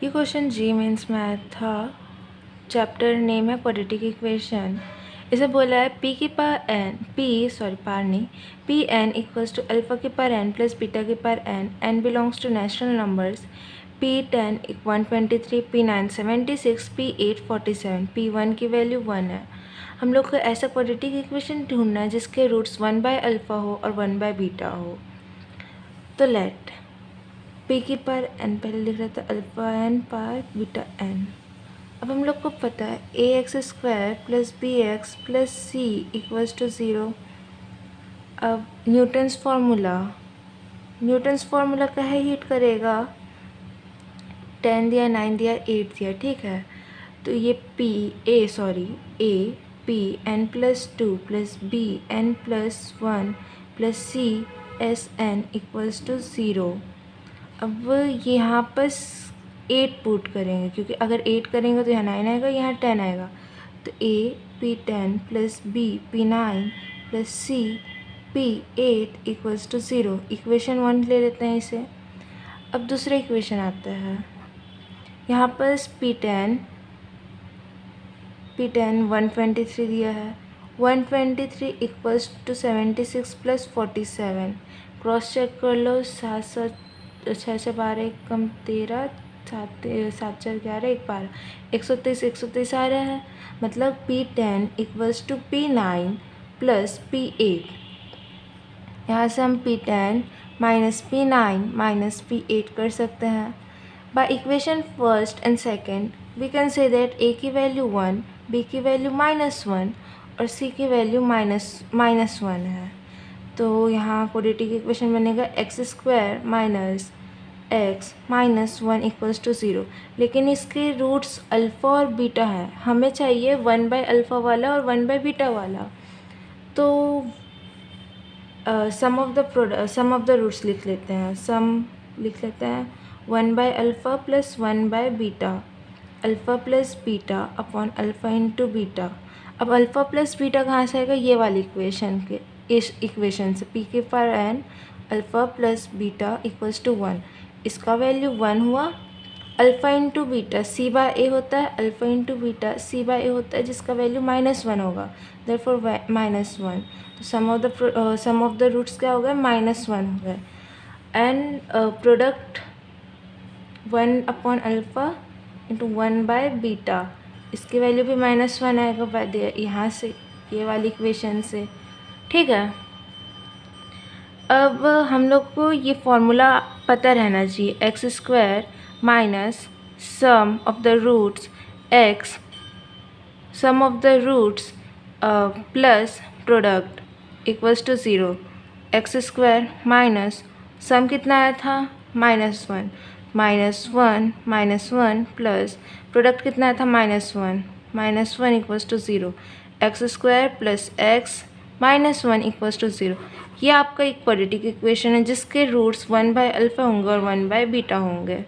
ये question JEE mains math था। Chapter name है क्वाड्रेटिक इक्वेशन। इसे बोला है P N equals to alpha की पावर एन प्लस बीटा की power N belongs to natural numbers P10 123, P9 76, P8 47, P1 की वैल्यू 1 है। हम लोग को ऐसा क्वाड्रेटिक इक्वेशन ढूंढना है जिसके रूट्स 1 बाय अल्फ़ा हो और 1 बाय बीटा हो। तो लेट पी की पावर एन पहले लिख रहा था alpha n power beta n. अब हम लोग को पता है a x square plus b x plus c equals to 0। अब न्यूटन्स फार्मूला का है हीट करेगा 10 दिया 9 दिया 8 दिया, ठीक है। तो ये A P N plus 2 plus B N plus 1 plus C S N equals to 0। अब यहाँ पर 8 पुट करेंगे क्योंकि अगर 8 करेंगे तो यहाँ 9 आएगा, यहाँ 10 आएगा। तो A P10 plus B P9 plus C P8 equals to 0। Equation 1 ले लेते हैं इसे। अब दूसरा इक्वेशन आता है, यहाँ पर P10 123 दिया है। 123 equals to 76 plus 47। Cross check कर लो। 7 6 6 12 1 कम 13 7 7 4 11 1 12 123 आ रहा है। मतलब P10 equals to P9 plus P8। यहाँ से हम P10 minus P9 minus P8 कर सकते हैं। By equation first and second we can say that a की वैल्यू 1, बी की वैल्यू -1 और सी की वैल्यू -1 है। तो यहाँ क्वाड्रेटिक इक्वेशन बनेगा X square minus X minus 1 equals to 0। लेकिन इसके रूट्स अल्फ़ा और बीटा है, हमें चाहिए 1 बाय अल्फ़ा वाला और 1 बाय बीटा वाला। तो सम ऑफ द रूट्स लिख लेते हैं। सम लिख लेते हैं 1 bye alpha plus 1 by beta, alpha plus beta upon alpha into beta. अब अल्फ़ा प्लस बीटा कहाँ से आएगा? ये वाली इक्वेशन के, इस इक्वेशन से पी के power N alpha plus beta equals to 1। इसका वैल्यू 1 हुआ। Alpha into beta C by A होता है, alpha into beta C by A होता है जिसका वैल्यू -1 होगा, देयरफॉर -1। तो सम ऑफ द रूट्स क्या हो गए? -1 हो गए। And product 1 upon alpha into 1 by beta, इसकी वैल्यू भी -1 आएगा यहाँ से, ये वाली इक्वेशन से, ठीक है। अब हम लोग को ये फॉर्मूला पता रहना चाहिए, X square minus sum of the roots X, sum of the roots plus product equals to 0। X square minus sum कितना आया था? -1 -1 प्लस प्रोडक्ट कितना आया था? -1 equals to 0। X square plus X -1 equals to 0। ये आपका एक क्वाड्रेटिक इक्वेशन है जिसके रूट्स 1 बाय अल्फ़ा होंगे और 1 बाय बीटा होंगे।